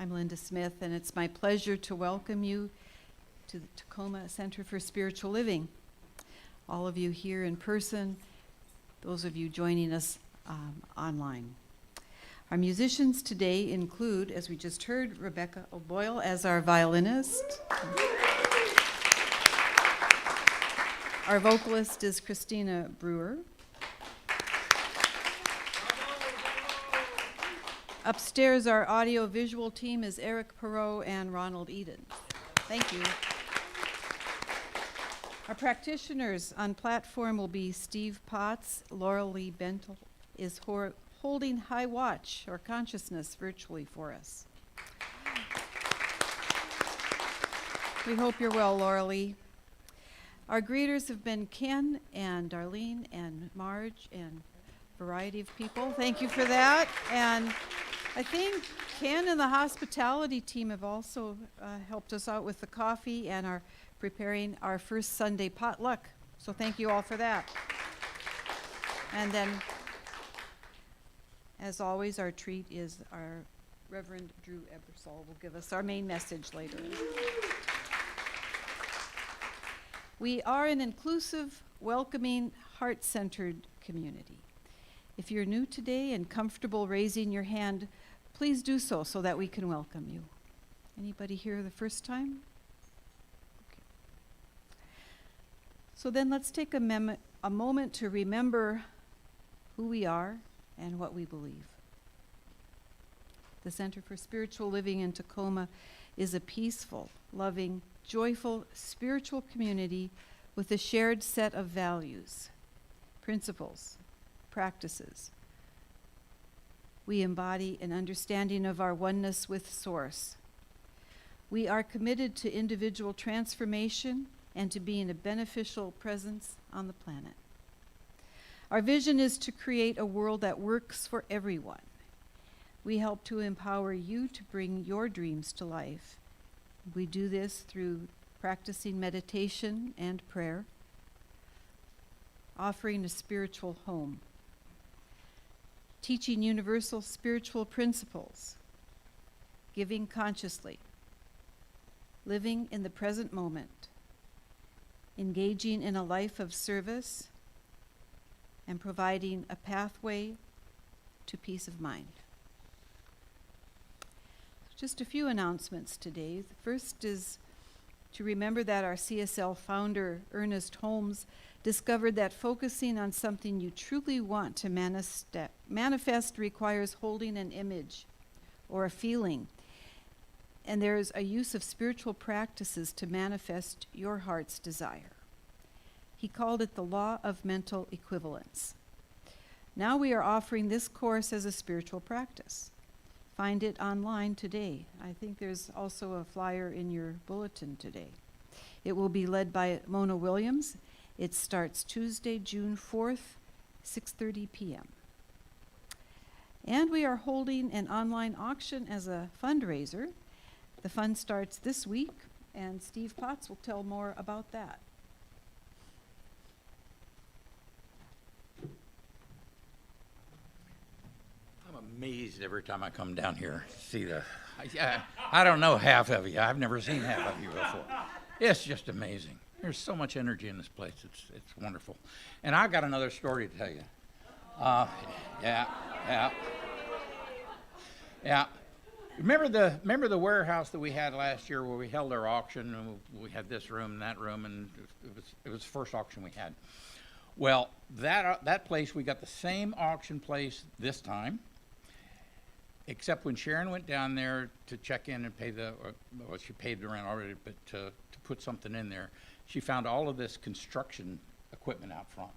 I'm Linda Smith, and it's my pleasure to welcome you to the Tacoma Center for Spiritual Living. All of you here in person, those of you joining us online. Our musicians today include, as we just heard, Rebecca O'Boyle as our violinist. Our vocalist is Christina Brewer. Upstairs, our audio-visual team is Erik, Perrohe, and Ronald Eden. Thank you. Our practitioners on platform will be Steve Potts. Laurel Lee Bentel is holding high watch or consciousness virtually for us. We hope you're well, Laurel Lee. Our greeters have been Ken and Darlene and Marge and a variety of people. Thank you for that. And I think Ken and the hospitality team have also helped us out with the coffee and are preparing our first Sunday potluck. So thank you all for that. And then, as always, our treat is our Reverend Drew Ebersole will give us our main message later. We are an inclusive, welcoming, heart-centered community. If you're new today and comfortable raising your hand, please do so that we can welcome you. Anybody here the first time? Okay. So then let's take a moment to remember who we are and what we believe. The Center for Spiritual Living in Tacoma is a peaceful, loving, joyful, spiritual community with a shared set of values, principles, practices. We embody an understanding of our oneness with Source. We are committed to individual transformation and to being a beneficial presence on the planet. Our vision is to create a world that works for everyone. We help to empower you to bring your dreams to life. We do this through practicing meditation and prayer, offering a spiritual home, teaching universal spiritual principles, giving consciously, living in the present moment, engaging in a life of service, and providing a pathway to peace of mind. Just a few announcements today. The first is to remember that our CSL founder, Ernest Holmes, discovered that focusing on something you truly want to manifest requires holding an image or a feeling. And there's a use of spiritual practices to manifest your heart's desire. He called it the law of mental equivalence. Now we are offering this course as a spiritual practice. Find it online today. I think there's also a flyer in your bulletin today. It will be led by Mona Williams. It starts Tuesday, June 4th, 6:30 p.m. And we are holding an online auction as a fundraiser. The fund starts this week, and Steve Potts will tell more about that. Amazed every time I come down here. See I don't know half of you. I've never seen half of you before. It's just amazing. There's so much energy in this place. It's wonderful. And I got another story to tell you. Yeah. Remember the warehouse that we had last year where we held our auction and we had this room and that room, and it was the first auction we had. Well, that place, we got the same auction place this time. Except when Sharon went down there to check in and pay she paid the rent already, but to put something in there, she found all of this construction equipment out front.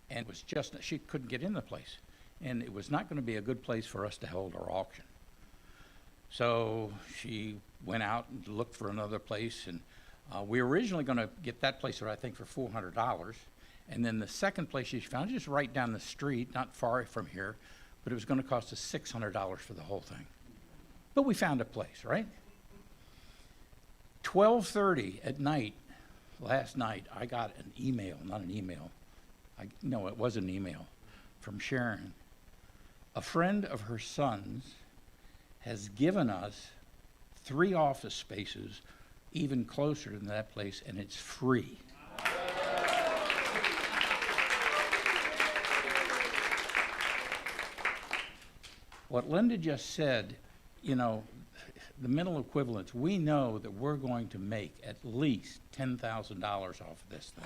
And it was just, she couldn't get in the place. And it was not going to be a good place for us to hold our auction. So she went out and looked for another place, and we were originally going to get that place, I think, for $400. And then the second place she found, just right down the street, not far from here, but it was going to cost us $600 for the whole thing. But we found a place, right? 12:30 at night, last night, I got an email, not an email. No, it was an email from Sharon. A friend of her son's has given us 3 office spaces even closer than that place, and it's free. What Linda just said, you know, the mental equivalence, we know that we're going to make at least $10,000 off of this thing.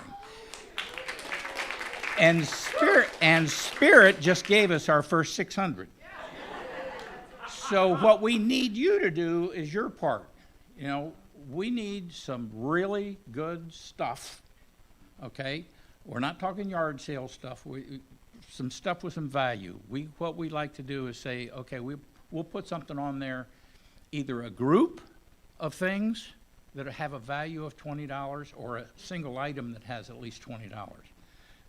And Spirit just gave us our first 600. So what we need you to do is your part. You know, we need some really good stuff, okay? We're not talking yard sale stuff. Some stuff with some value. What we like to do is say, okay, we'll put something on there, either a group of things that have a value of $20 or a single item that has at least $20,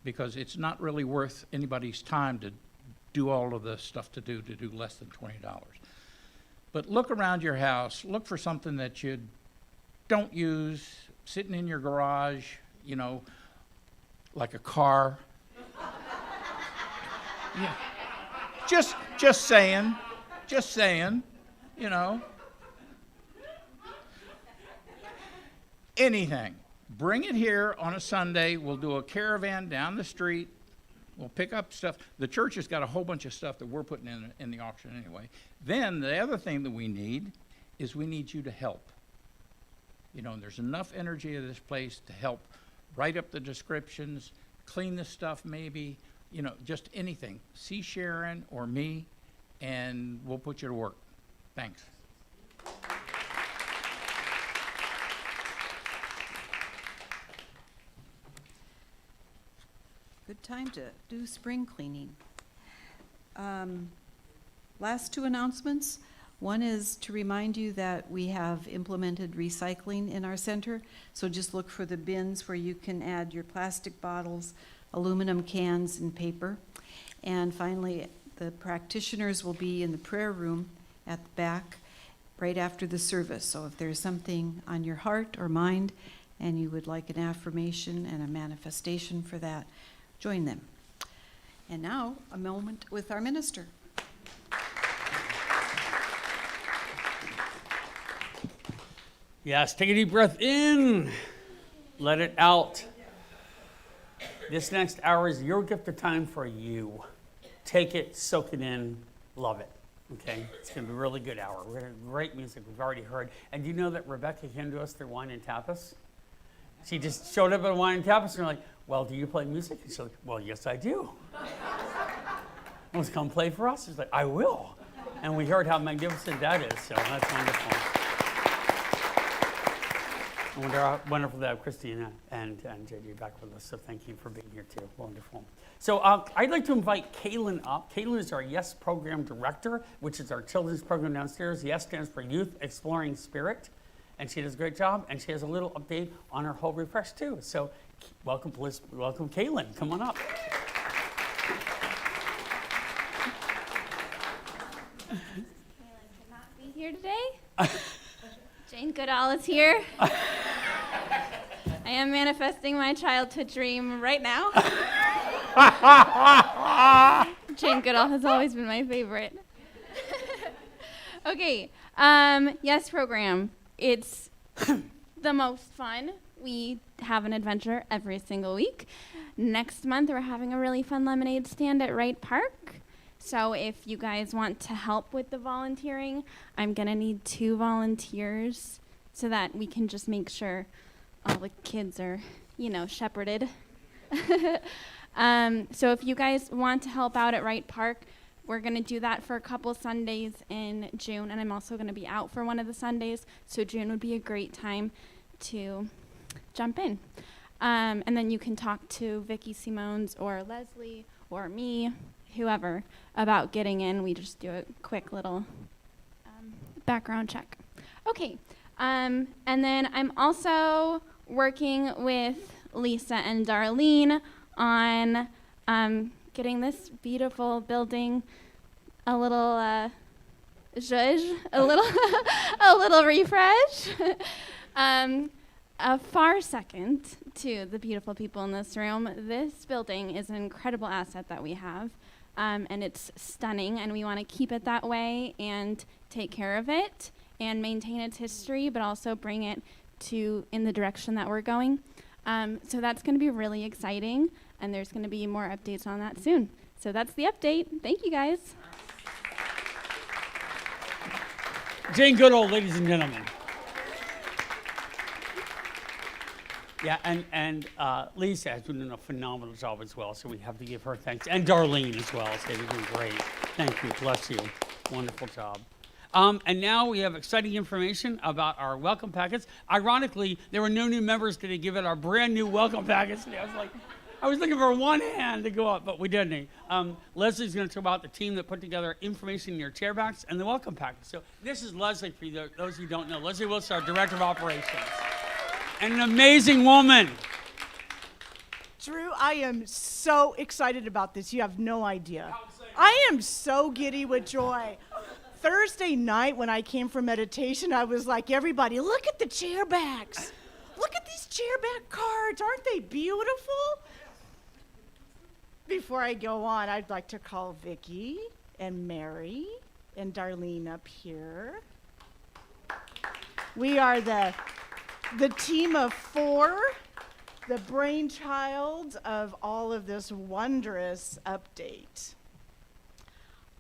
because it's not really worth anybody's time to do all of the stuff to do less than $20. But look around your house, look for something that you don't use, sitting in your garage, you know, like a car. Yeah. Just saying, you know. Anything. Bring it here on a Sunday. We'll do a caravan down the street. We'll pick up stuff. The church has got a whole bunch of stuff that we're putting in the auction anyway. Then the other thing that we need is we need you to help. You know, there's enough energy in this place to help write up the descriptions, clean the stuff maybe, you know, just anything. See Sharon or me, and we'll put you to work. Thanks. Good time to do spring cleaning. Last 2 announcements. One is to remind you that we have implemented recycling in our center. So just look for the bins where you can add your plastic bottles, aluminum cans, and paper. And finally, the practitioners will be in the prayer room at the back right after the service. So if there's something on your heart or mind and you would like an affirmation and a manifestation for that, join them. And now, a moment with our minister. Yes, take a deep breath in, let it out. This next hour is your gift of time for you. Take it, soak it in, love it. Okay, it's going to be a really good hour. We're going to have great music we've already heard. And do you know that Rebecca came to us through Wine and Tapas? She just showed up at Wine and Tapas, and we're like, well, do you play music? And she's like, well, yes, I do. Let's come play for us. She's like, I will. And we heard how magnificent that is, so that's wonderful. And we're wonderful to have Christina and JD back with us, so thank you for being here too. Wonderful. So I'd like to invite Kaylyn up. Kaylyn is our YES Program Director, which is our children's program downstairs. YES stands for Youth Exploring Spirit, and she does a great job, and she has a little update on her whole refresh too. So welcome Kaylyn. Come on up. Kaylyn could not be here today. Jane Goodall is here. I am manifesting my childhood dream right now. Jane Goodall has always been my favorite. Okay, YES program. It's the most fun. We have an adventure every single week. Next month, we're having a really fun lemonade stand at Wright Park. So if you guys want to help with the volunteering, I'm going to need 2 volunteers so that we can just make sure all the kids are, shepherded. So if you guys want to help out at Wright Park, we're going to do that for a couple Sundays in June, and I'm also going to be out for one of the Sundays, so June would be a great time to jump in. And then you can talk to Vicki Simones or Leslie or me, whoever, about getting in. We just do a quick little background check. Okay, and then I'm also working with Lisa and Darlene on getting this beautiful building a little zhuzh, a little refresh. A far second to the beautiful people in this room, this building is an incredible asset that we have. And it's stunning, and we want to keep it that way and take care of it. and maintain its history, but also bring it to in the direction that we're going. So that's going to be really exciting, and there's going to be more updates on that soon. So that's the update. Thank you, guys. Jane Goodall, ladies and gentlemen. Yeah, and Lisa has been doing a phenomenal job as well, so we have to give her thanks. And Darlene as well, so they're doing great. Thank you, bless you. Wonderful job. And now we have exciting information about our welcome packets. Ironically, there were no new members today given our brand new welcome packets today. I was looking for one hand to go up, but we didn't. Leslie's going to talk about the team that put together information in your chairbacks and the welcome packets. So this is Leslie, for you, those who don't know. Leslie Willis, our Director of Operations. And an amazing woman. Drew, I am so excited about this. You have no idea. I am so giddy with joy. Thursday night when I came from meditation, I was like, everybody, look at the chair backs. Look at these chair back cards. Aren't they beautiful? Before I go on, I'd like to call Vicki and Mary and Darlene up here. We are the team of 4, the brainchild of all of this wondrous update.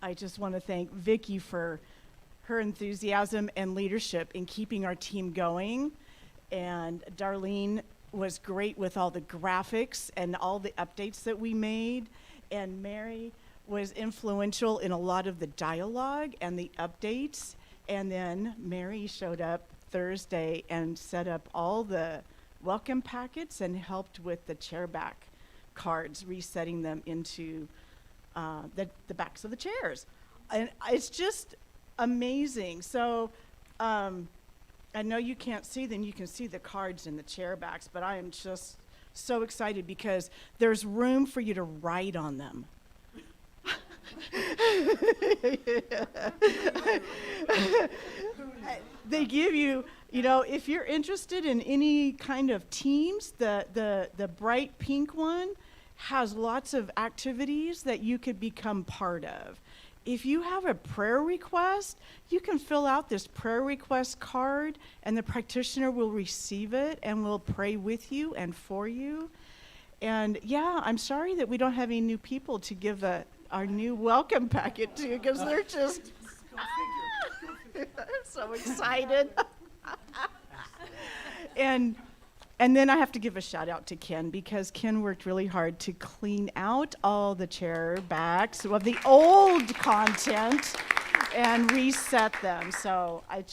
I just want to thank Vicki for her enthusiasm and leadership in keeping our team going. And Darlene was great with all the graphics and all the updates that we made. And Mary was influential in a lot of the dialogue and the updates. And then Mary showed up Thursday and set up all the welcome packets and helped with the chairback cards, resetting them into the backs of the chairs. And it's just amazing. So I know you can't see them. You can see the cards in the chair backs, but I am just so excited because there's room for you to write on them. They give you, if you're interested in any kind of teams, the bright pink one has lots of activities that you could become part of. If you have a prayer request, you can fill out this prayer request card and the practitioner will receive it and will pray with you and for you. And yeah, I'm sorry that we don't have any new people to give our new welcome packet to because they're just so excited. And then I have to give a shout out to Ken because Ken worked really hard to clean out all the chair backs of the old content and reset them. So I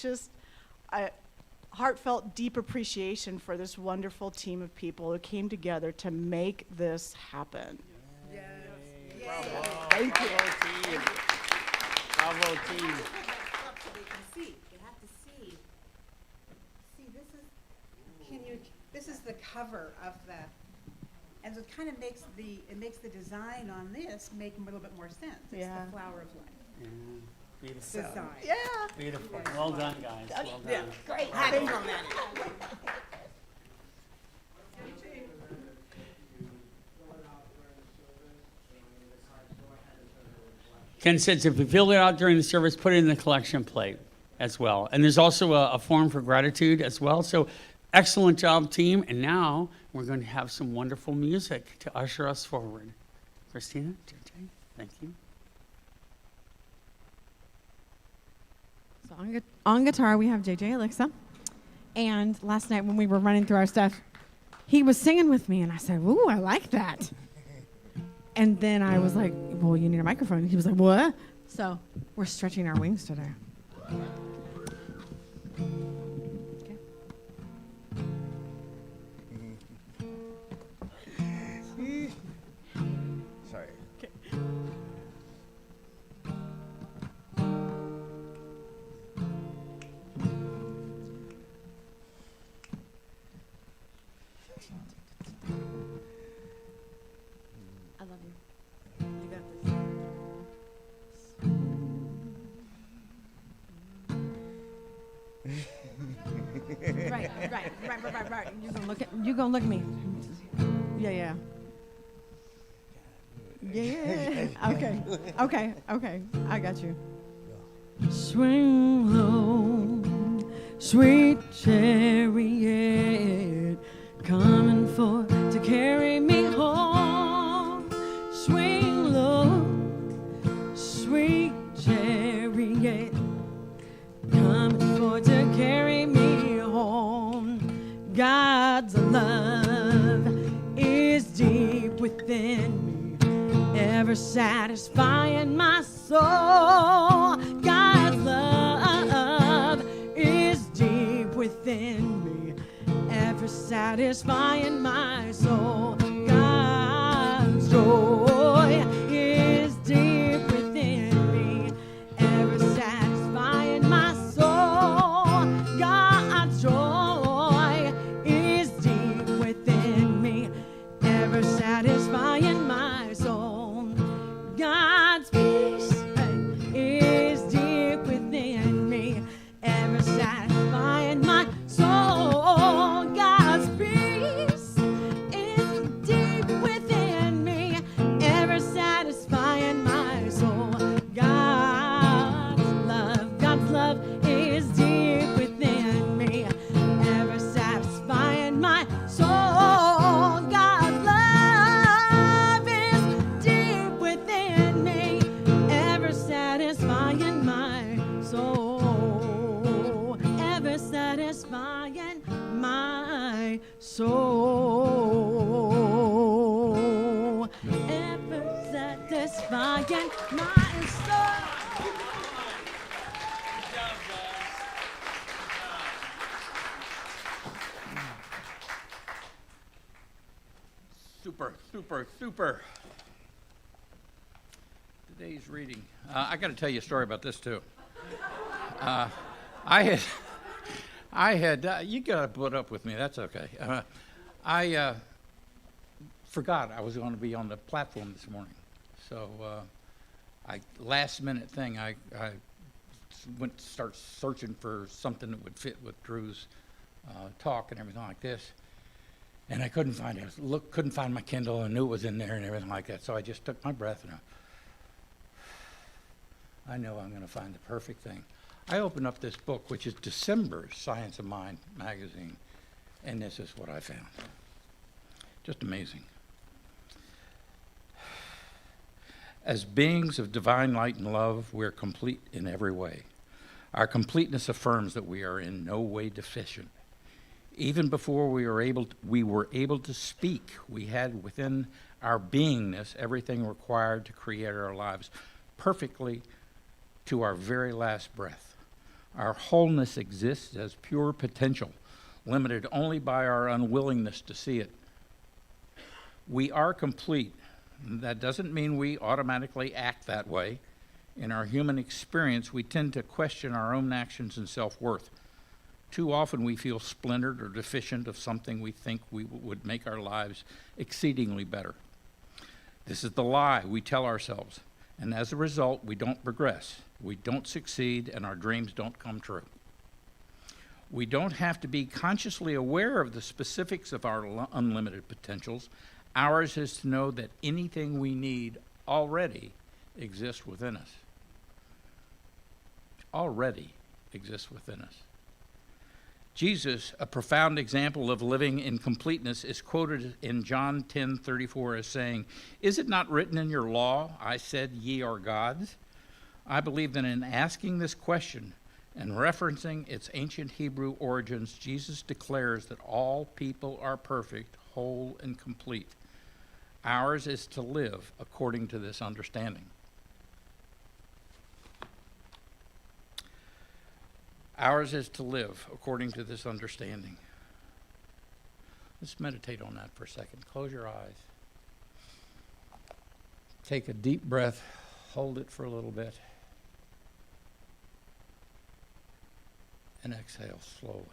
heartfelt deep appreciation for this wonderful team of people who came together to make this happen. Yes. Bravo. Thank you. Team. Bravo, team. So they can see. You have to see. See, this is the cover of and so it kind of makes the design on this make a little bit more sense. It's the flower of life. Yeah. Beautiful. Design. Yeah. Beautiful. Well done, guys. Well done. Yeah. Great. Ken says if you fill it out during the service, put it in the collection plate as well. And there's also a form for gratitude as well. So excellent job, team. And now we're going to have some wonderful music to usher us forward. Christina, JJ, thank you. So on guitar, we have JJ Alexa. And last night when we were running through our stuff, he was singing with me. And I said, ooh, I like that. And then I was like, well, you need a microphone. And he was like, what? So we're stretching our wings today. Okay. Sorry. Okay. I love you. You got this. Right. You gonna look at me. Yeah. Okay. I got you. Swing low. sweet chariot, coming for to carry me home. Swing low, sweet chariot, coming for to carry me home. God's love is deep within me, ever satisfying my soul. God's love is deep within me, ever satisfying my soul. God's joy is deep within me, ever satisfying my soul. God's joy is deep within me, ever satisfying my soul. God's peace is deep within me, ever satisfying my soul. God's peace is deep within me, ever satisfying my soul. God's love is deep within me, ever satisfying my soul. God's love is deep within me, ever satisfying my soul, ever satisfying my soul, ever satisfying my soul. Super, super, super. Today's reading. I got to tell you a story about this too. I had. You got to put up with me. That's okay. I forgot I was going to be on the platform this morning, so last minute thing. I went to start searching for something that would fit with Drew's talk and everything like this. And I couldn't find it. Couldn't find my Kindle. I knew it was in there and everything like that. So I just took my breath and I know I'm going to find the perfect thing. I opened up this book, which is December's Science of Mind magazine, and this is what I found. Just amazing. As beings of divine light and love, we're complete in every way. Our completeness affirms that we are in no way deficient. Even before we were able to speak, we had within our beingness everything required to create our lives perfectly to our very last breath. Our wholeness exists as pure potential, limited only by our unwillingness to see it. We are complete. That doesn't mean we automatically act that way. In our human experience, we tend to question our own actions and self-worth. Too often we feel splintered or deficient of something we think would make our lives exceedingly better. This is the lie we tell ourselves, and as a result, we don't progress, we don't succeed, and our dreams don't come true. We don't have to be consciously aware of the specifics of our unlimited potentials. Ours is to know that anything we need already exists within us. Already exists within us. Jesus, a profound example of living in completeness, is quoted in John 10:34 as saying, "Is it not written in your law, I said ye are gods?" I believe that in asking this question and referencing its ancient Hebrew origins, Jesus declares that all people are perfect, whole, and complete. Ours is to live according to this understanding. Ours is to live according to this understanding. Let's meditate on that for a second. Close your eyes. Take a deep breath. Hold it for a little bit. And exhale slowly.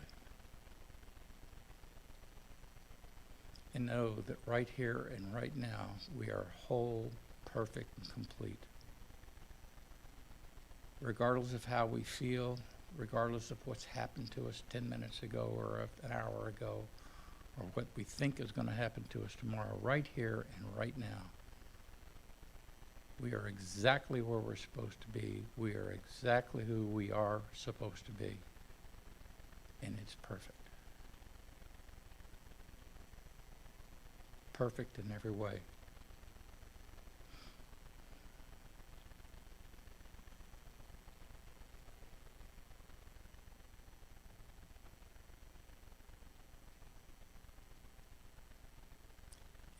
And know that right here and right now, we are whole, perfect, and complete. Regardless of how we feel, regardless of what's happened to us 10 minutes ago or an hour ago, or what we think is going to happen to us tomorrow, right here and right now, we are exactly where we're supposed to be. We are exactly who we are supposed to be. and it's perfect. Perfect in every way.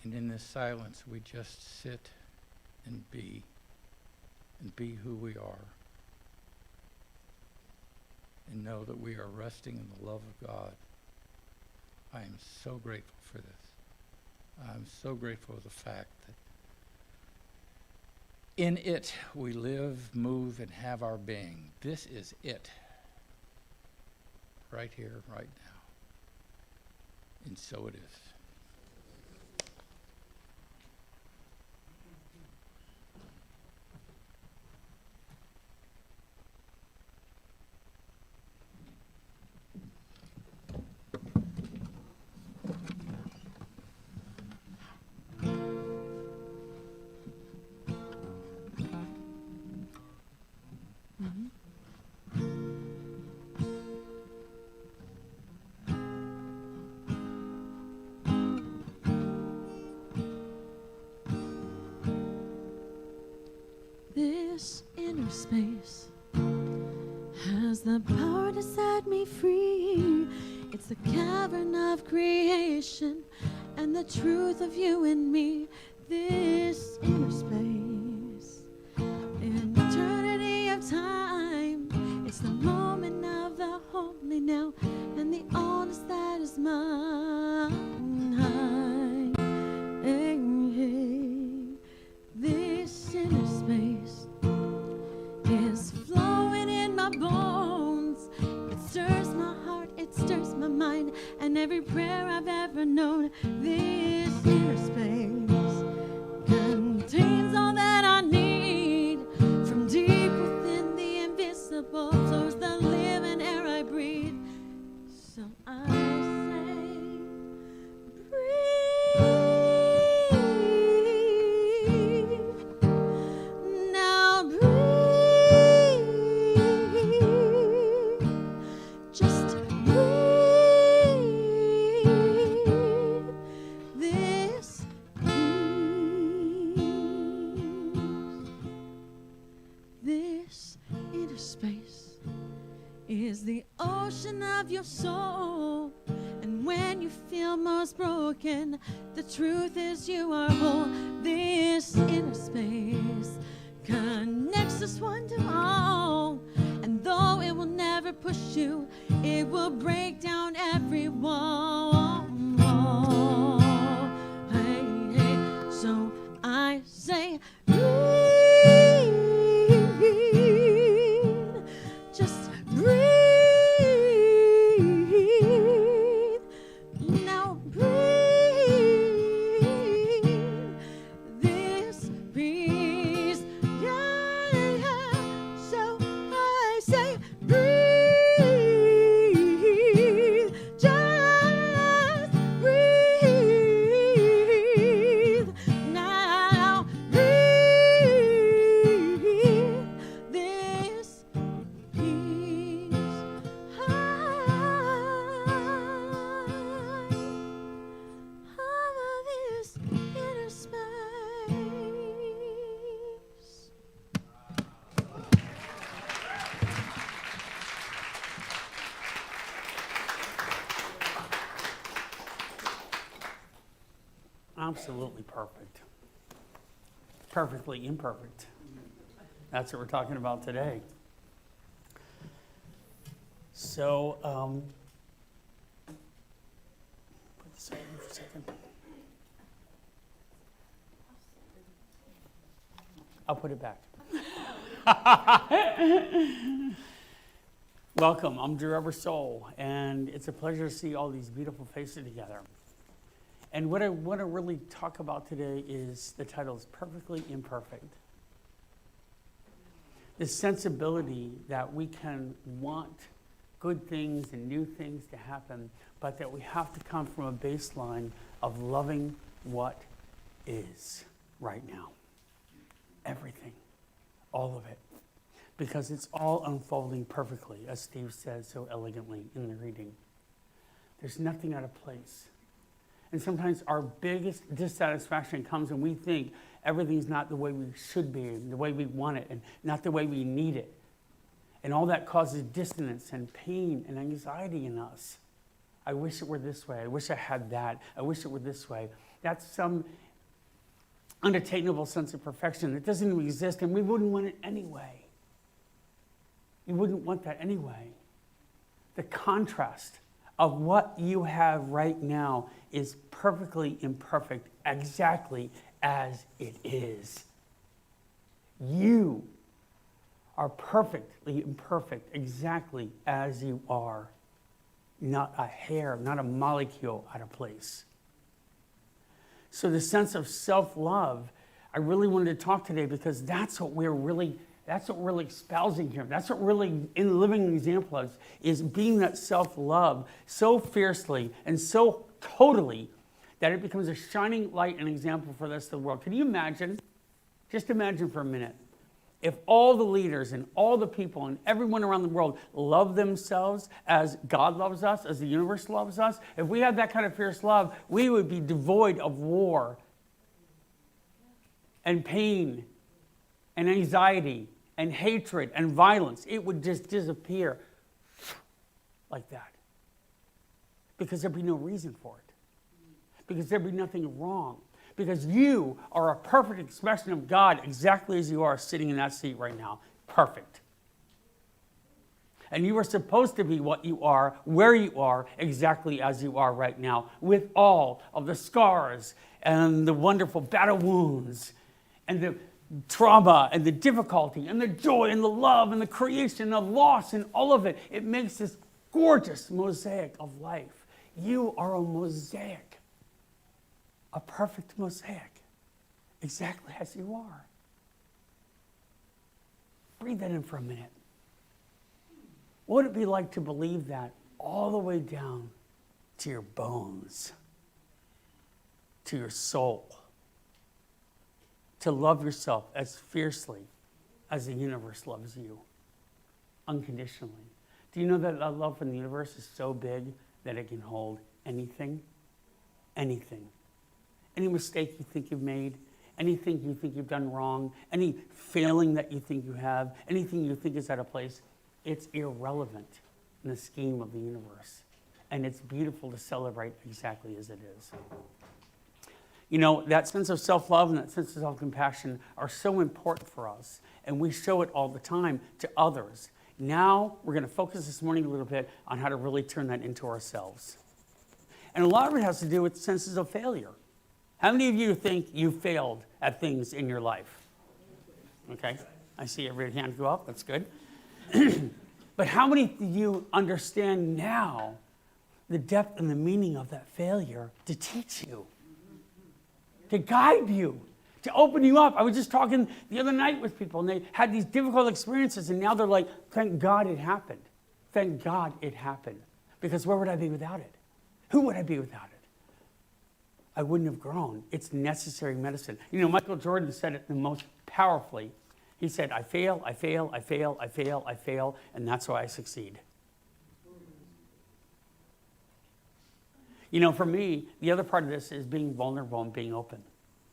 And in this silence, we just sit and be who we are, and know that we are resting in the love of God. I am so grateful for this. I'm so grateful for the fact that in it we live, move, and have our being. This is it. Right here, right now. And so it is. This inner space has the power to set me free. It's the cavern of creation and the truth of you and me. This inner space, an eternity of time. It's the moment of the holy now and the honest that is mine. Hey, hey. This inner space is flowing in my bones. It stirs my heart, it stirs my mind, and every prayer I've ever known. This inner space contains all that I need. From deep within the invisible flows the living air I breathe. So I say, breathe. Now breathe. Just breathe. This peace. This inner space is the ocean of your soul. And when you feel most broken, the truth is you are whole. This inner space connects us one to all. And though it will never push you, it will break down every wall. Hey, hey. So I say, breathe. Just breathe. Now breathe. This peace. Yeah, yeah. So I say, breathe. Just breathe. Now breathe. This peace. This inner space. Absolutely perfect. Perfectly imperfect. That's what we're talking about today. So, put this over for a second. I'll put it back. Welcome, I'm Drew Ebersole, and it's a pleasure to see all these beautiful faces together. And what I want to really talk about today is, the title is Perfectly Imperfect. This sensibility that we can want good things and new things to happen, but that we have to come from a baseline of loving what is right now. Everything, all of it. because it's all unfolding perfectly, as Steve said so elegantly in the reading. There's nothing out of place. And sometimes our biggest dissatisfaction comes when we think everything's not the way we should be, and the way we want it, and not the way we need it. And all that causes dissonance and pain and anxiety in us. I wish it were this way. I wish I had that. I wish it were this way. That's some unattainable sense of perfection that doesn't even exist, and we wouldn't want it anyway. You wouldn't want that anyway. The contrast of what you have right now is perfectly imperfect, exactly as it is. You are perfectly imperfect, exactly as you are. Not a hair, not a molecule out of place. So the sense of self-love, I really wanted to talk today because that's what we're really espousing here. That's what really in the living example is being that self-love so fiercely and so totally that it becomes a shining light and example for the rest of the world. Can you imagine? Just imagine for a minute. If all the leaders and all the people and everyone around the world love themselves as God loves us, as the universe loves us, if we had that kind of fierce love, we would be devoid of war and pain and anxiety and hatred and violence. It would just disappear like that. Because there'd be no reason for it. Because there'd be nothing wrong. Because you are a perfect expression of God exactly as you are sitting in that seat right now. Perfect. And you are supposed to be what you are, where you are, exactly as you are right now, with all of the scars and the wonderful battle wounds and the trauma and the difficulty and the joy and the love and the creation and the loss and all of it. It makes this gorgeous mosaic of life. You are a mosaic. A perfect mosaic, exactly as you are. Breathe that in for a minute. What would it be like to believe that all the way down to your bones, to your soul, to love yourself as fiercely as the universe loves you, unconditionally? Do you know that a love from the universe is so big that it can hold anything? Anything. Any mistake you think you've made, anything you think you've done wrong, any failing that you think you have, anything you think is out of place, it's irrelevant in the scheme of the universe. And it's beautiful to celebrate exactly as it is. You know, that sense of self-love and that sense of self-compassion are so important for us, and we show it all the time to others. Now, we're going to focus this morning a little bit on how to really turn that into ourselves. And a lot of it has to do with senses of failure. How many of you think you failed at things in your life? Okay, I see every hand go up. That's good. But how many of you understand now the depth and the meaning of that failure to teach you, to guide you, to open you up? I was just talking the other night with people, and they had these difficult experiences, and now they're like, thank God it happened. Thank God it happened. Because where would I be without it? Who would I be without it? I wouldn't have grown. It's necessary medicine. You know, Michael Jordan said it the most powerfully. He said, I fail, I fail, I fail, I fail, I fail, and that's why I succeed. You know, for me, the other part of this is being vulnerable and being open.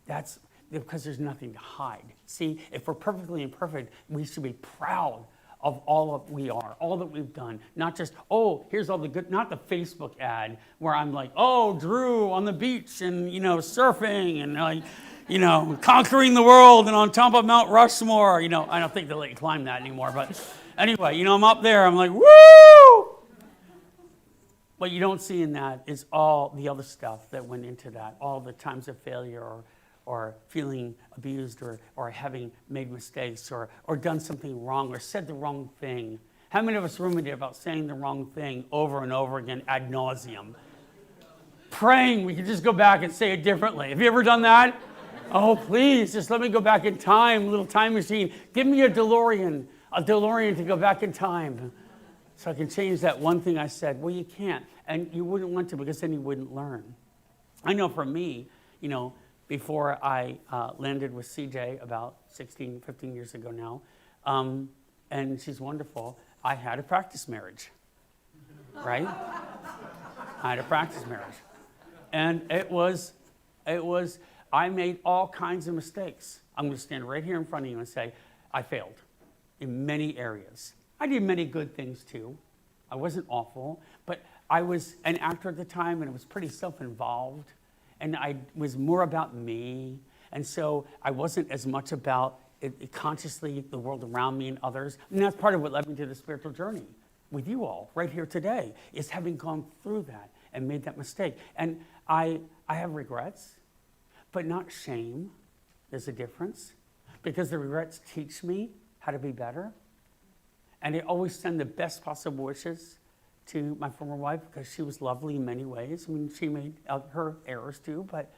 That's because there's nothing to hide. See, if we're perfectly imperfect, we should be proud of all that we are, all that we've done. Not just, oh, here's all the good, not the Facebook ad where I'm like, oh, Drew on the beach and, you know, surfing and like, you know, conquering the world and on top of Mount Rushmore. You know, I don't think they let you climb that anymore, but anyway, you know, I'm up there, I'm like, woo! What you don't see in that is all the other stuff that went into that, all the times of failure or feeling abused or having made mistakes or done something wrong or said the wrong thing. How many of us ruminated about saying the wrong thing over and over again ad nauseum? Praying we could just go back and say it differently. Have you ever done that? Oh, please, just let me go back in time, little time machine. Give me a DeLorean to go back in time so I can change that one thing I said. Well, you can't, and you wouldn't want to because then you wouldn't learn. I know for me, you know, before I landed with CJ about 15 years ago now, and she's wonderful. I had a practice marriage, right? I had a practice marriage. And it was, I made all kinds of mistakes. I'm going to stand right here in front of you and say, I failed in many areas. I did many good things too. I wasn't awful, but I was an actor at the time, and it was pretty self-involved, and I was more about me, and so I wasn't as much about consciously the world around me and others. And that's part of what led me to the spiritual journey with you all right here today, is having gone through that and made that mistake. And I have regrets, but not shame. There's a difference, because the regrets teach me how to be better. And I always send the best possible wishes to my former wife, because she was lovely in many ways. I mean, she made her errors too, but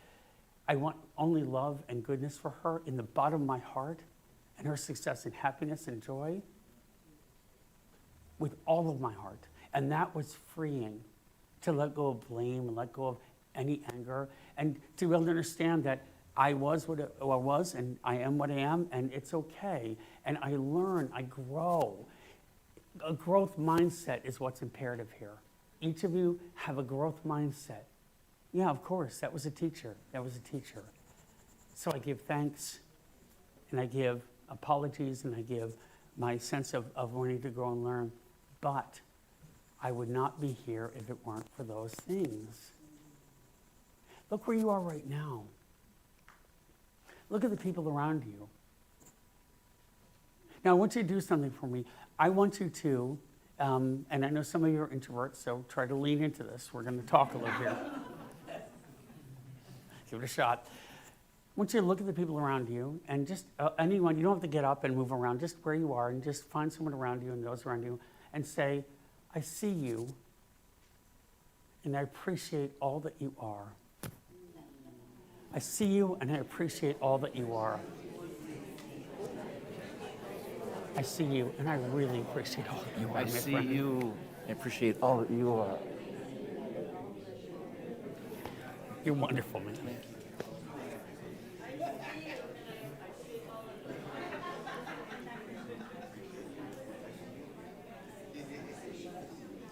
I want only love and goodness for her in the bottom of my heart, and her success and happiness and joy with all of my heart. And that was freeing, to let go of blame and let go of any anger, and to be able to understand that I was what I was, and I am what I am, and it's okay. And I learn, I grow. A growth mindset is what's imperative here. Each of you have a growth mindset. Yeah, of course, that was a teacher. That was a teacher. So I give thanks, and I give apologies, and I give my sense of wanting to grow and learn. But I would not be here if it weren't for those things. Look where you are right now. Look at the people around you. Now, I want you to do something for me. I want you to, and I know some of you are introverts, so try to lean into this. We're going to talk a little here. Give it a shot. I want you to look at the people around you, and just anyone, you don't have to get up and move around, just where you are, and just find someone around you and those around you, and say, I see you, and I appreciate all that you are. I see you, and I appreciate all that you are. I see you, and I really appreciate all that you are. I see you, I appreciate all that you are. You're wonderful, man.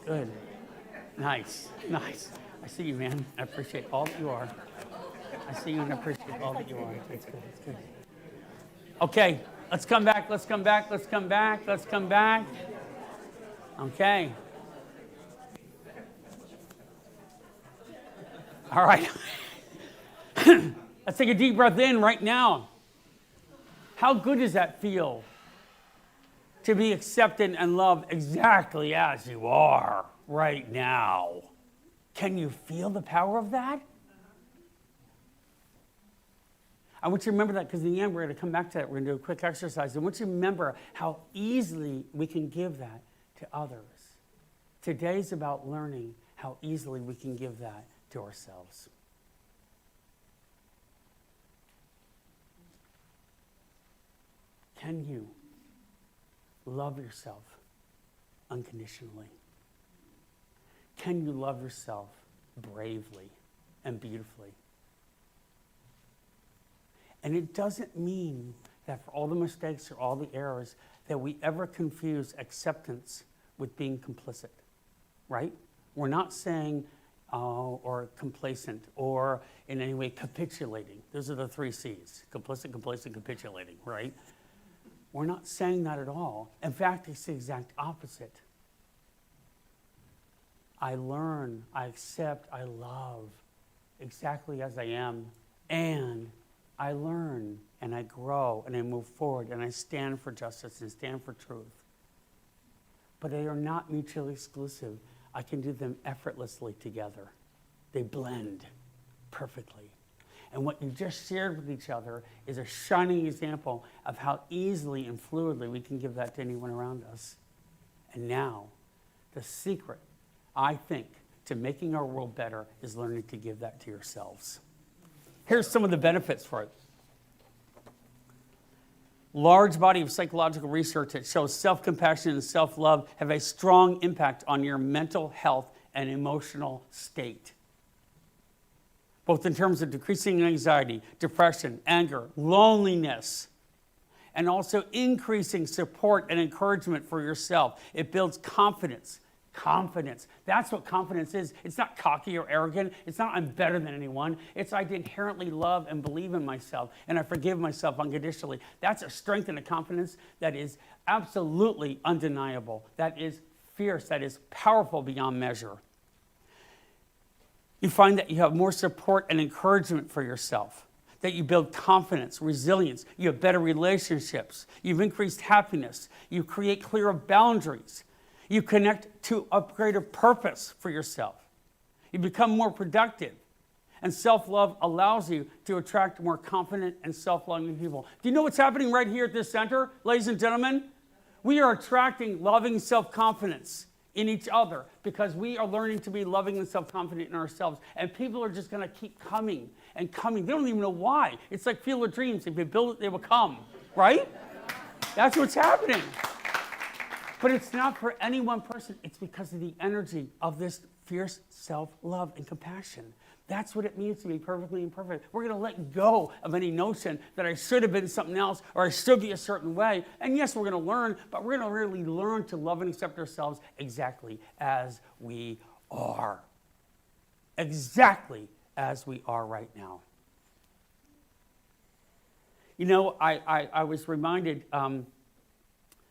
Good. Nice. Nice. I see you, man. I appreciate all that you are. I see you and I appreciate all that you are. That's good. That's good. Okay. Let's come back. Let's come back. Let's come back. Let's come back. Okay. All right. Let's take a deep breath in right now. How good does that feel? To be accepted and loved exactly as you are right now. Can you feel the power of that? I want you to remember that, because in the end we're going to come back to that. We're going to do a quick exercise. I want you to remember how easily we can give that to others. Today's about learning how easily we can give that to ourselves. Can you love yourself unconditionally? Can you love yourself bravely and beautifully? And it doesn't mean that for all the mistakes or all the errors that we ever confuse acceptance with being complicit, right? We're not saying, or complacent, or in any way capitulating. Those are the 3 C's, complicit, complacent, capitulating, right? We're not saying that at all. In fact, it's the exact opposite. I learn, I accept, I love exactly as I am, and I learn and I grow and I move forward and I stand for justice and stand for truth. But they are not mutually exclusive. I can do them effortlessly together. They blend perfectly. And what you just shared with each other is a shining example of how easily and fluidly we can give that to anyone around us. And now, the secret, I think, to making our world better is learning to give that to yourselves. Here's some of the benefits for it. Large body of psychological research that shows self-compassion and self-love have a strong impact on your mental health and emotional state, both in terms of decreasing anxiety, depression, anger, loneliness, and also increasing support and encouragement for yourself. It builds confidence. Confidence. That's what confidence is. It's not cocky or arrogant. It's not I'm better than anyone. It's I inherently love and believe in myself, and I forgive myself unconditionally. That's a strength and a confidence that is absolutely undeniable. That is fierce. That is powerful beyond measure. You find that you have more support and encouragement for yourself, that you build confidence, resilience, you have better relationships, you've increased happiness, you create clearer boundaries, you connect to a greater purpose for yourself, you become more productive, and self-love allows you to attract more confident and self-loving people. Do you know what's happening right here at this center, ladies and gentlemen? We are attracting loving self-confidence in each other because we are learning to be loving and self-confident in ourselves. And people are just going to keep coming and coming. They don't even know why. It's like Field of Dreams. If you build it, they will come, right? That's what's happening. But it's not for any one person. It's because of the energy of this fierce self-love and compassion. That's what it means to be perfectly imperfect. We're going to let go of any notion that I should have been something else or I should be a certain way. And yes, we're going to learn, but we're going to really learn to love and accept ourselves exactly as we are. Exactly as we are right now. You know, I was reminded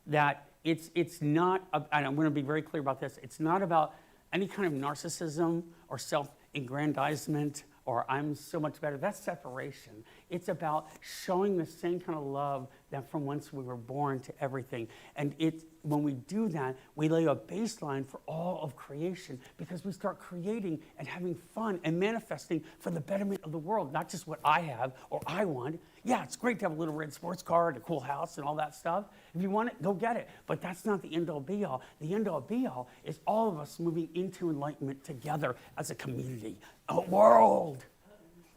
that it's not, and I'm going to be very clear about this, it's not about any kind of narcissism or self-aggrandizement or I'm so much better. That's separation. It's about showing the same kind of love that from whence we were born to everything. And when we do that, we lay a baseline for all of creation because we start creating and having fun and manifesting for the betterment of the world, not just what I have or I want. Yeah, it's great to have a little red sports car and a cool house and all that stuff. If you want it, go get it. But that's not the end-all be-all. The end-all be-all is all of us moving into enlightenment together as a community, a world.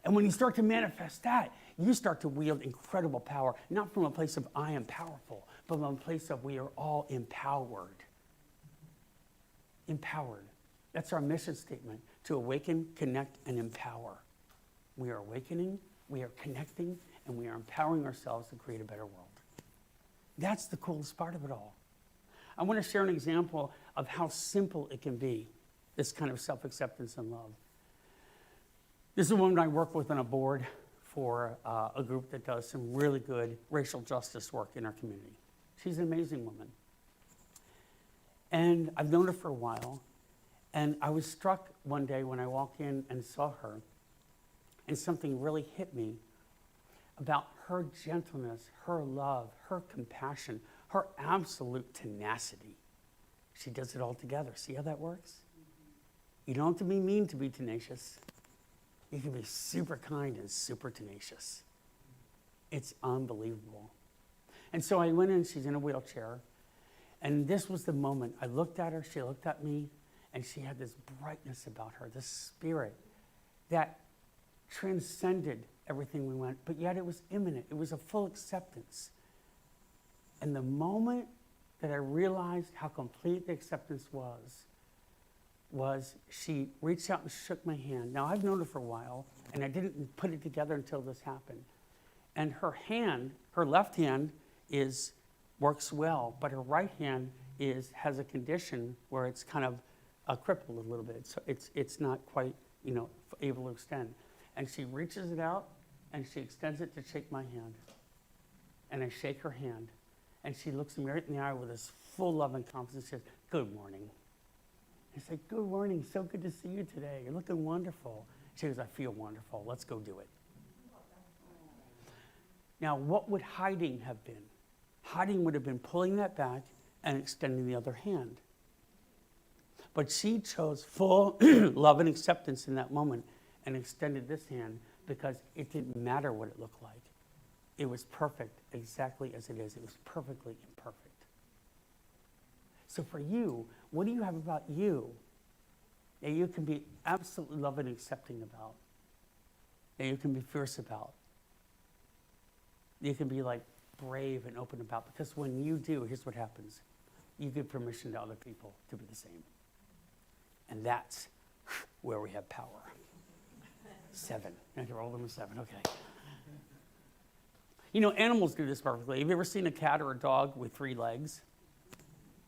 And when you start to manifest that, you start to wield incredible power, not from a place of I am powerful, but from a place of we are all empowered. Empowered. That's our mission statement, to awaken, connect, and empower. We are awakening, we are connecting, and we are empowering ourselves to create a better world. That's the coolest part of it all. I want to share an example of how simple it can be, this kind of self-acceptance and love. This is a woman I work with on a board for a group that does some really good racial justice work in our community. She's an amazing woman. And I've known her for a while, and I was struck one day when I walked in and saw her, and something really hit me about her gentleness, her love, her compassion, her absolute tenacity. She does it all together. See how that works? You don't have to be mean to be tenacious. You can be super kind and super tenacious. It's unbelievable. And so I went in, she's in a wheelchair, and this was the moment. I looked at her, she looked at me, and she had this brightness about her, this spirit that transcended everything we went, but yet it was imminent. It was a full acceptance. And the moment that I realized how complete the acceptance was she reached out and shook my hand. Now, I've known her for a while, and I didn't put it together until this happened. And her hand, her left hand, works well, but her right hand has a condition where it's kind of crippled a little bit. So it's not quite, able to extend. And she reaches it out, and she extends it to shake my hand. And I shake her hand, and she looks me right in the eye with this full love and confidence. She says, "Good morning." I say, "Good morning, so good to see you today. You're looking wonderful." She goes, "I feel wonderful. Let's go do it." Now, what would hiding have been? Hiding would have been pulling that back and extending the other hand. But she chose full love and acceptance in that moment and extended this hand because it didn't matter what it looked like. It was perfect exactly as it is. It was perfectly imperfect. So for you, what do you have about you that you can be absolutely loving and accepting about? That you can be fierce about? You can be like brave and open about? Because when you do, here's what happens. You give permission to other people to be the same. And that's where we have power. 7. I can roll them with 7, okay. You know, animals do this perfectly. Have you ever seen a cat or a dog with 3 legs?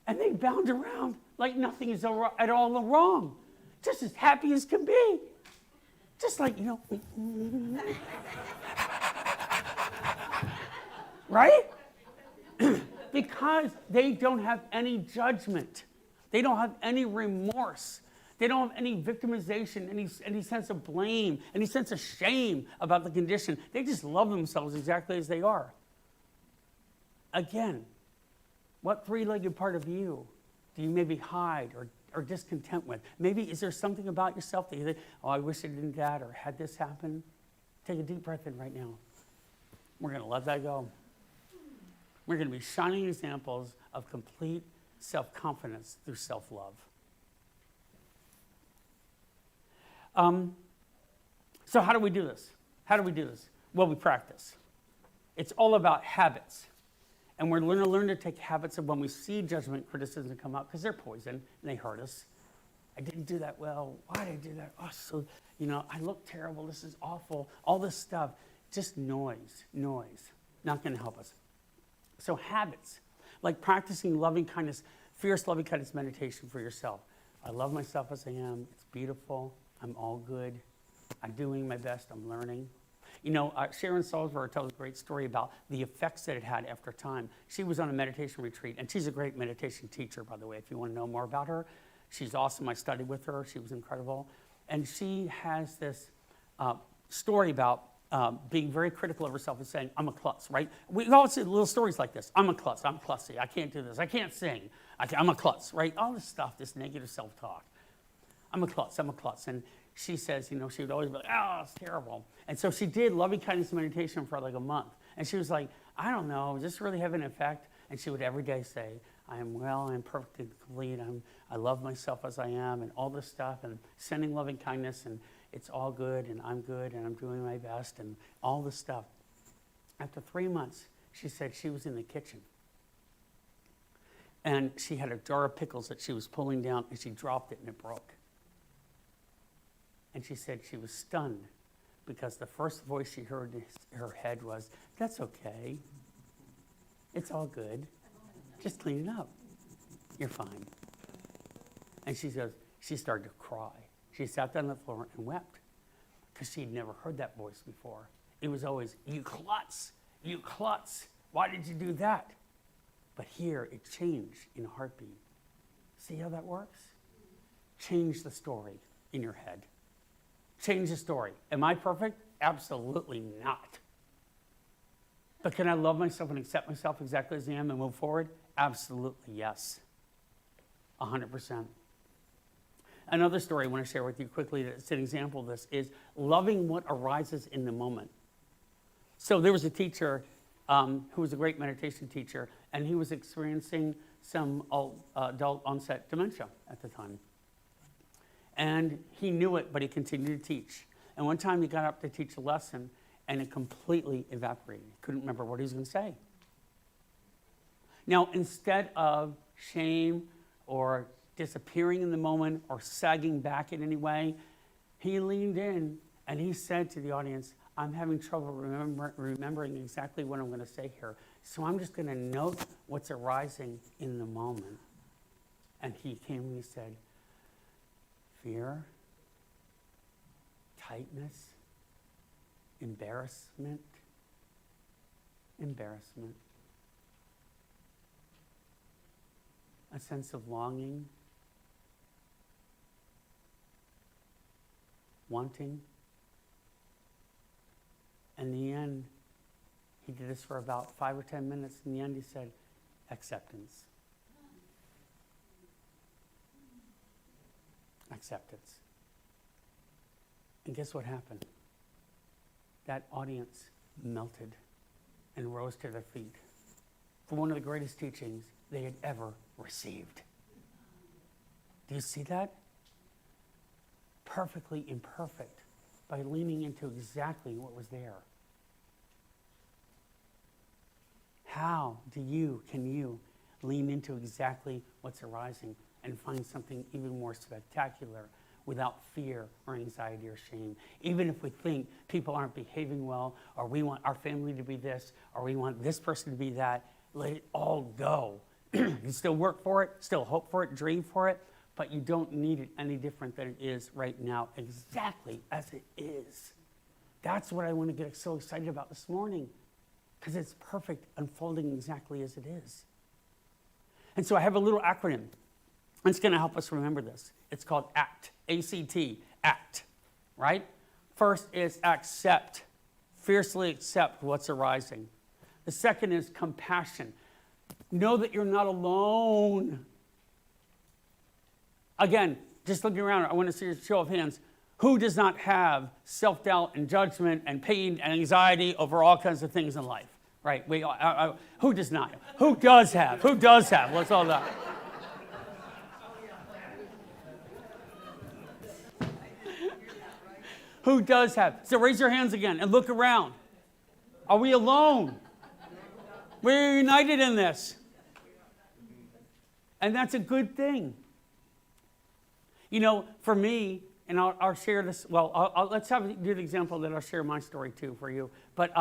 And they bound around like nothing is at all wrong. Just as happy as can be. Just like, you know. Right? Because they don't have any judgment. They don't have any remorse. They don't have any victimization, any sense of blame, any sense of shame about the condition. They just love themselves exactly as they are. Again, what 3-legged part of you do you maybe hide or discontent with? Maybe is there something about yourself that you think, oh, I wish I didn't that or had this happen? Take a deep breath in right now. We're going to let that go. We're going to be shining examples of complete self-confidence through self-love. So how do we do this? How do we do this? Well, we practice. It's all about habits. And we're going to learn to take habits of when we see judgment, criticism come up, because they're poison and they hurt us. I didn't do that well. Why did I do that? Oh, so, you know, I look terrible. This is awful. All this stuff. Just noise. Not going to help us. So habits, like practicing loving kindness, fierce loving kindness meditation for yourself. I love myself as I am. It's beautiful. I'm all good. I'm doing my best. I'm learning. You know, Sharon Salzberg tells a great story about the effects that it had after time. She was on a meditation retreat, and she's a great meditation teacher, by the way, if you want to know more about her. She's awesome. I studied with her. She was incredible. And she has this story about being very critical of herself and saying, I'm a klutz, right? We all see little stories like this. I'm a klutz. I'm klutzy. I can't do this. I can't sing. I'm a klutz, right? All this stuff, this negative self-talk. I'm a klutz. And she says, you know, she would always be like, oh, it's terrible. And so she did loving kindness meditation for like a month. And she was like, I don't know, does this really have an effect? And she would every day say, I am well, I am perfect and complete, I love myself as I am, and all this stuff, and sending loving kindness, and it's all good, and I'm doing my best, and all this stuff. After 3 months, she said she was in the kitchen. And she had a jar of pickles that she was pulling down, and she dropped it, and it broke. And she said she was stunned because the first voice she heard in her head was, that's okay. It's all good. Just clean it up. You're fine. And she says, she started to cry. She sat down on the floor and wept because she'd never heard that voice before. It was always, you klutz, why did you do that? But here it changed in a heartbeat. See how that works? Change the story in your head. Change the story. Am I perfect? Absolutely not. But can I love myself and accept myself exactly as I am and move forward? Absolutely yes. 100%. Another story I want to share with you quickly that's an example of this is loving what arises in the moment. So there was a teacher who was a great meditation teacher, and he was experiencing some adult onset dementia at the time. And he knew it, but he continued to teach. And one time he got up to teach a lesson, and it completely evaporated. He couldn't remember what he was going to say. Now, instead of shame or disappearing in the moment or sagging back in any way, he leaned in and he said to the audience, I'm having trouble remembering exactly what I'm going to say here. So I'm just going to note what's arising in the moment. And he came and he said, fear, tightness, embarrassment, a sense of longing, wanting. In the end, he did this for about 5 or 10 minutes. In the end, he said, acceptance. Acceptance. And guess what happened? That audience melted and rose to their feet for one of the greatest teachings they had ever received. Do you see that? Perfectly imperfect by leaning into exactly what was there. How can you lean into exactly what's arising and find something even more spectacular without fear or anxiety or shame. Even if we think people aren't behaving well, or we want our family to be this, or we want this person to be that, let it all go. You still work for it, still hope for it, dream for it, but you don't need it any different than it is right now, exactly as it is. That's what I want to get so excited about this morning, because it's perfect, unfolding exactly as it is. And so I have a little acronym. It's going to help us remember this. It's called ACT, A-C-T, ACT, right? First is accept, fiercely accept what's arising. The second is compassion. Know that you're not alone. Again, just looking around, I want to see a show of hands. Who does not have self-doubt and judgment and pain and anxiety over all kinds of things in life? Right? Who does not? Who does have? Who does have? What's all that? Who does have? So raise your hands again and look around. Are we alone? We're united in this. And that's a good thing. You know, for me, and I'll share this, well, let's do the example that I'll share my story too for you. But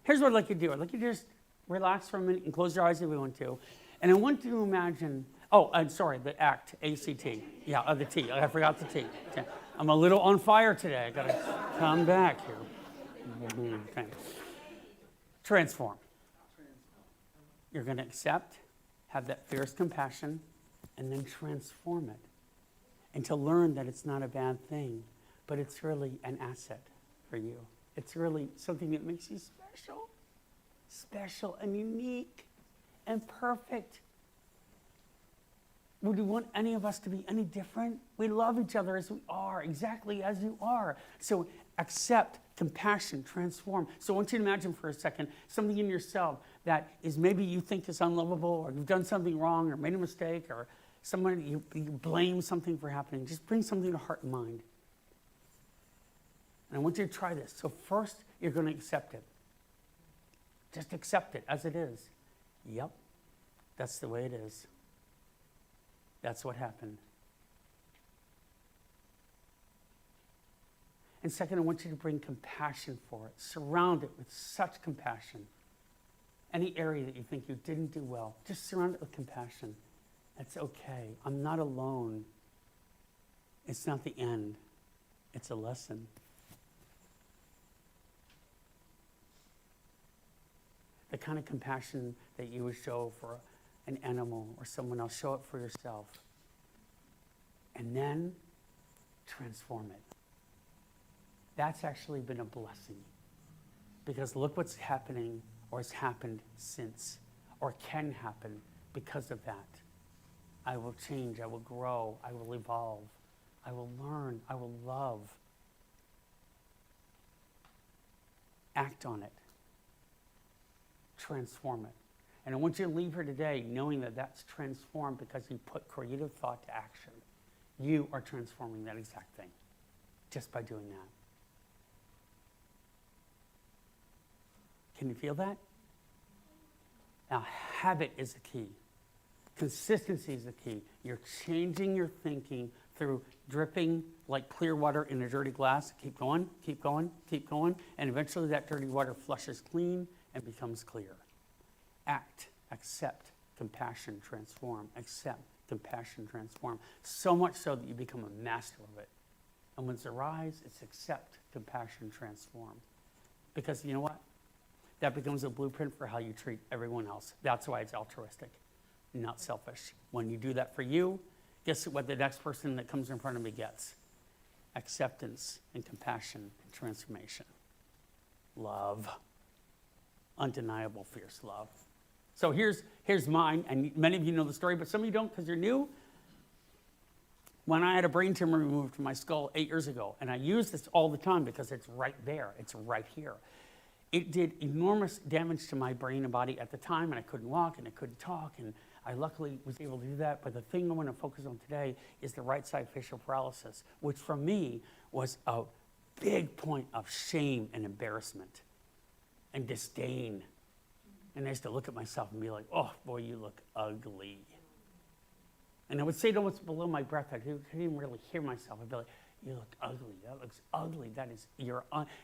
here's what I'd like you to do. I'd like you to just relax for a minute and close your eyes if you want to. And I want you to imagine, I'm sorry, the ACT, A-C-T. Yeah, the T. I forgot the T. Okay. I'm a little on fire today. I got to come back here. Okay. Transform. You're going to accept, have that fierce compassion, and then transform it. And to learn that it's not a bad thing, but it's really an asset for you. It's really something that makes you special and unique and perfect. Would you want any of us to be any different? We love each other as we are, exactly as you are. So accept, compassion, transform. So I want you to imagine for a second something in yourself that is maybe you think is unlovable, or you've done something wrong, or made a mistake, or someone you blame something for happening. Just bring something to heart and mind. And I want you to try this. So first, you're going to accept it. Just accept it as it is. Yep, that's the way it is. That's what happened. And second, I want you to bring compassion for it. Surround it with such compassion. Any area that you think you didn't do well, just surround it with compassion. That's okay. I'm not alone. It's not the end. It's a lesson. The kind of compassion that you would show for an animal or someone else, show it for yourself. And then transform it. That's actually been a blessing. Because look what's happening, or has happened since, or can happen because of that. I will change, I will grow, I will evolve, I will learn, I will love. Act on it. Transform it. And I want you to leave here today knowing that that's transformed because you put creative thought to action. You are transforming that exact thing just by doing that. Can you feel that? Now, habit is the key. Consistency is the key. You're changing your thinking through dripping like clear water in a dirty glass. Keep going, keep going, keep going. And eventually that dirty water flushes clean and becomes clear. Act, accept, compassion, transform. Accept, compassion, transform. So much so that you become a master of it. And when it's arise, it's accept, compassion, transform. Because you know what? That becomes a blueprint for how you treat everyone else. That's why it's altruistic, not selfish. When you do that for you, guess what the next person that comes in front of me gets? Acceptance and compassion and transformation. Love. Undeniable, fierce love. So here's mine, and many of you know the story, but some of you don't because you're new. When I had a brain tumor removed from my skull 8 years ago, and I use this all the time because it's right there, it's right here. It did enormous damage to my brain and body at the time, and I couldn't walk and I couldn't talk, and I luckily was able to do that. But the thing I want to focus on today is the right side facial paralysis, which for me was a big point of shame and embarrassment and disdain. And I used to look at myself and be like, oh, boy, you look ugly. And I would say it almost below my breath. I couldn't even really hear myself. I'd be like, you look ugly. That looks ugly. That is,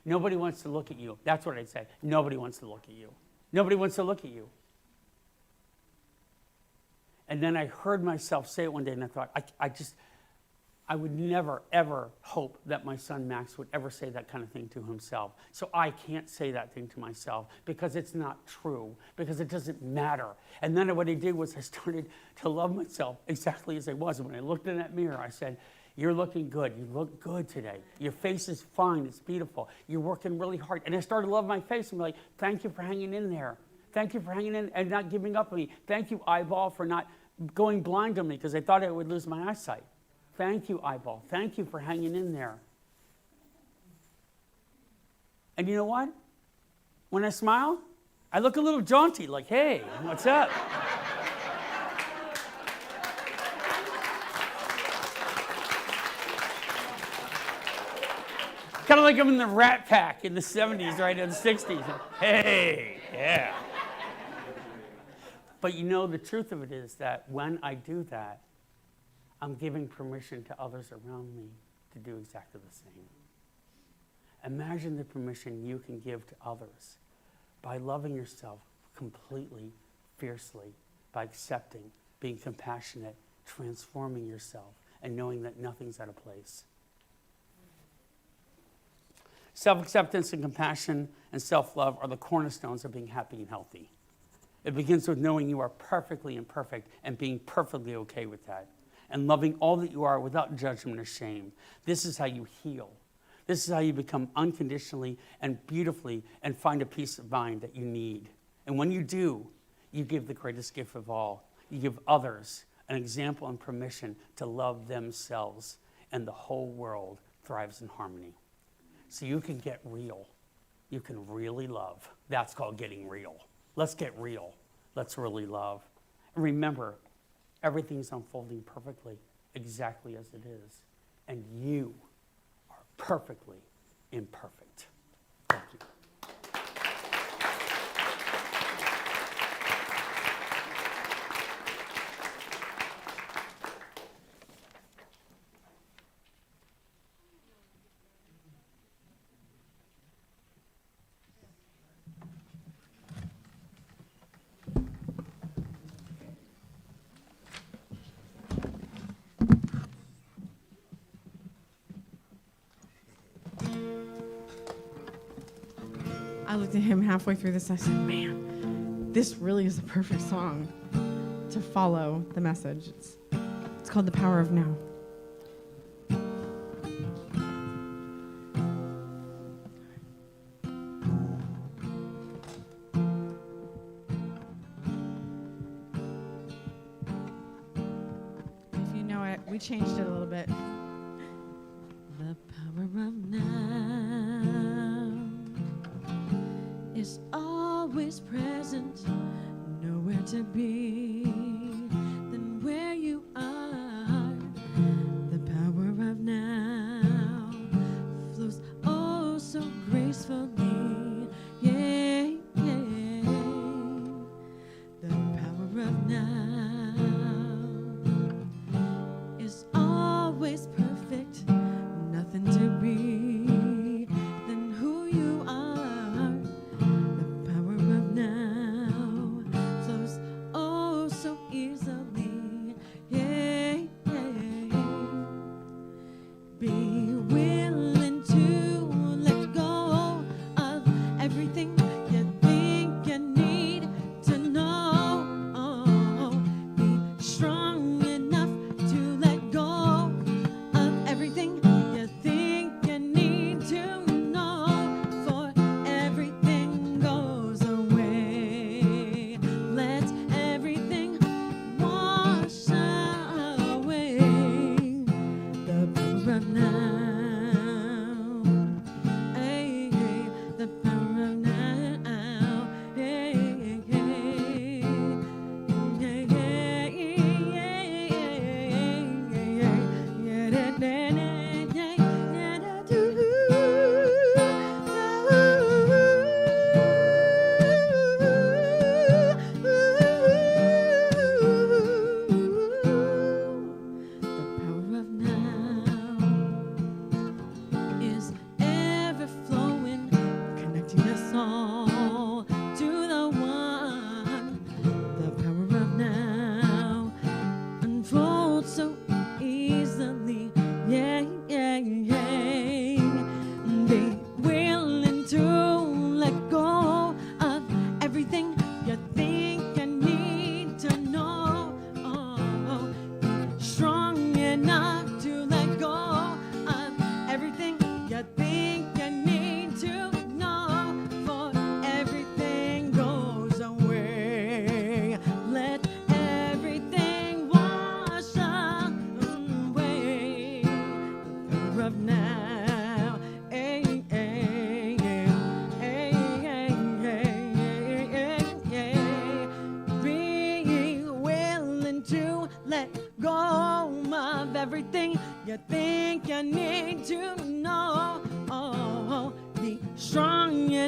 nobody wants to look at you. That's what I'd say. Nobody wants to look at you. Nobody wants to look at you. And then I heard myself say it one day, and I thought, I would never, ever hope that my son Max would ever say that kind of thing to himself. So I can't say that thing to myself because it's not true, because it doesn't matter. And then what I did was I started to love myself exactly as I was. And when I looked in that mirror, I said, you're looking good. You look good today. Your face is fine. It's beautiful. You're working really hard. And I started to love my face and be like, thank you for hanging in there. Thank you for hanging in and not giving up on me. Thank you, eyeball, for not going blind on me because I thought I would lose my eyesight. Thank you, eyeball. Thank you for hanging in there. And you know what? When I smile, I look a little jaunty, like, hey, what's up? Kind of like I'm in the Rat Pack in the 70s, right, in the 60s. Hey, yeah. But you know, the truth of it is that when I do that, I'm giving permission to others around me to do exactly the same. Imagine the permission you can give to others by loving yourself completely, fiercely, by accepting, being compassionate, transforming yourself, and knowing that nothing's out of place. Self-acceptance and compassion and self-love are the cornerstones of being happy and healthy. It begins with knowing you are perfectly imperfect and being perfectly okay with that, and loving all that you are without judgment or shame. This is how you heal. This is how you become unconditionally and beautifully and find a peace of mind that you need. And when you do, you give the greatest gift of all. You give others an example and permission to love themselves, and the whole world thrives in harmony. So you can get real. You can really love. That's called getting real. Let's get real. Let's really love. And remember, everything's unfolding perfectly, exactly as it is. And you are perfectly imperfect. Thank you. I looked at him halfway through this. I said, man, this really is a perfect song to follow the message. It's called The Power of Now. If you know it, we changed it a little bit. The power of now is always present, nowhere to be than where you are. The power of now flows oh so gracefully, yeah, yeah. The power of now is always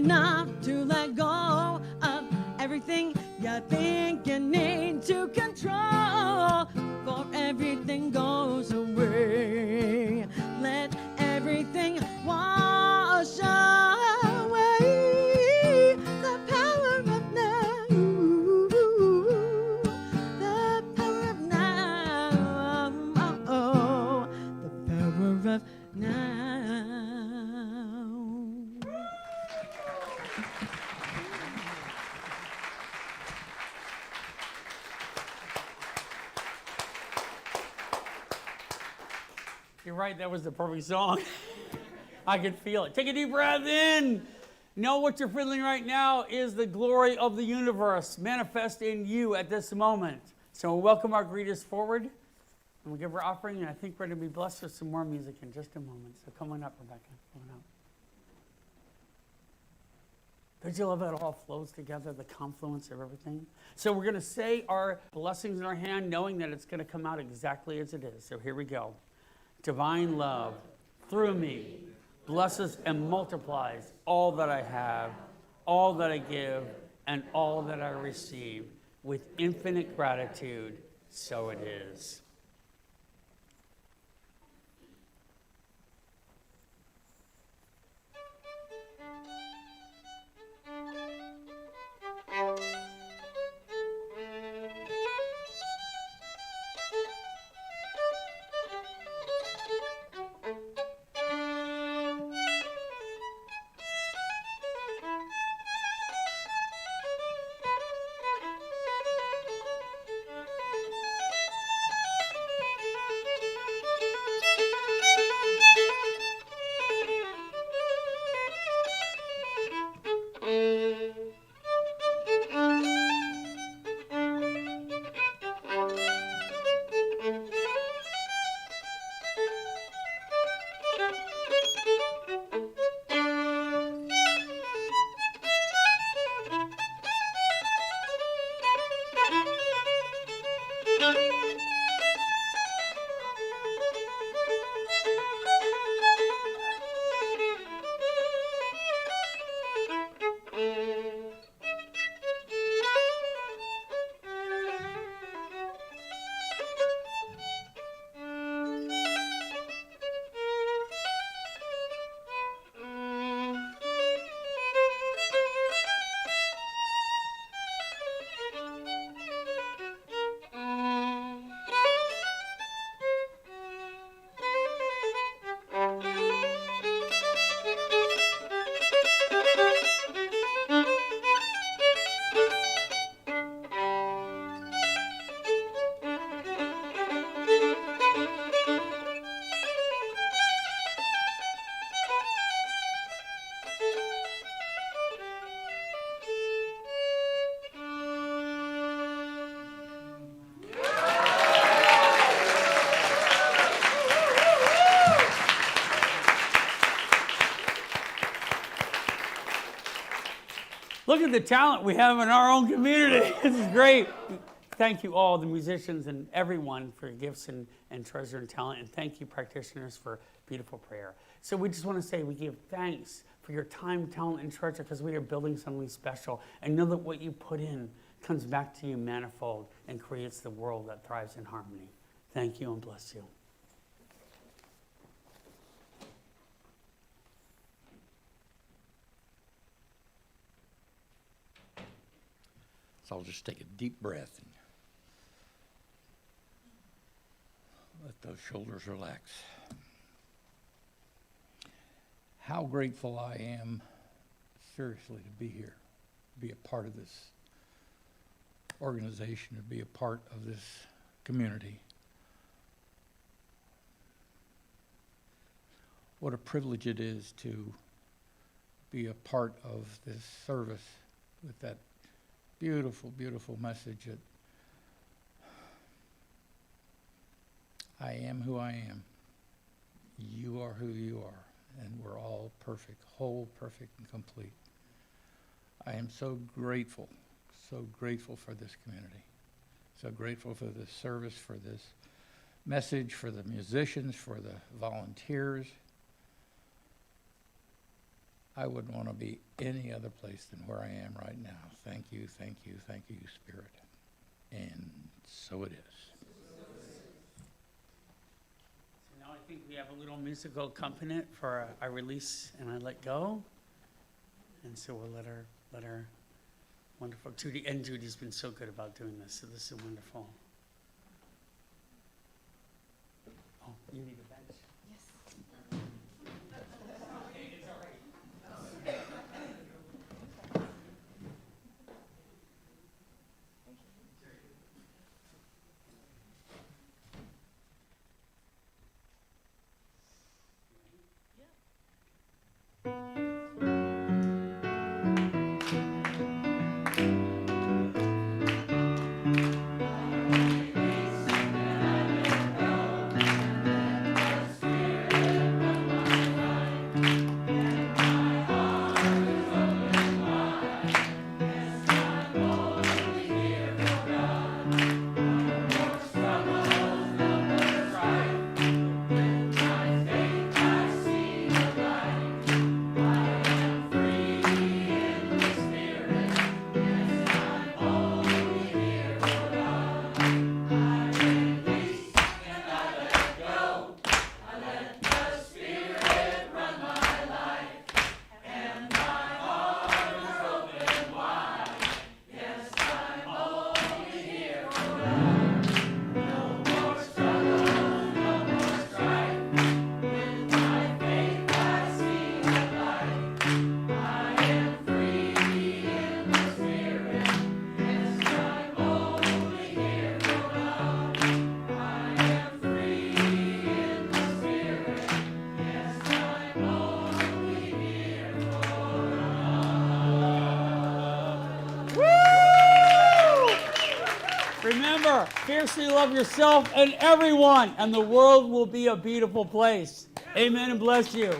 enough to let go of everything you think you need to control. For everything goes away. Let everything wash away. The power of now. The power of now. The power of now. You're right, that was the perfect song. I could feel it. Take a deep breath in. Know what you're feeling right now is the glory of the universe manifest in you at this moment. So we'll welcome our greeters forward, and we'll give our offering, and I think we're going to be blessed with some more music in just a moment. So come on up, Rebecca. Come on up. Don't you love how it all flows together, the confluence of everything? So we're going to say our blessings in our hand, knowing that it's going to come out exactly as it is. So here we go. Divine love, through me, blesses and multiplies all that I have, all that I give, and all that I receive. With infinite gratitude, so it is. Look at the talent we have in our own community. This is great. Thank you all, the musicians and everyone, for your gifts and treasure and talent. And thank you, practitioners, for beautiful prayer. So we just want to say we give thanks for your time, talent, and treasure, because we are building something special. And know that what you put in comes back to you manifold and creates the world that thrives in harmony. Thank you and bless you. So I'll just take a deep breath and let those shoulders relax. How grateful I am, seriously, to be here, be a part of this organization, to be a part of this community. What a privilege it is to be a part of this service with that beautiful, beautiful message that I am who I am. You are who you are, and we're all perfect, whole, perfect, and complete. I am so grateful for this community. So grateful for this service, for this message, for the musicians, for the volunteers. I wouldn't want to be any other place than where I am right now. Thank you, thank you, thank you, Spirit. And so it is. So now I think we have a little musical accompaniment for I release and I let go. And so we'll let her wonderful Judy, and Judy's been so good about doing this, so this is wonderful. Oh, you need a bench? Remember, fiercely love yourself and everyone, and the world will be a beautiful place. Amen and bless you.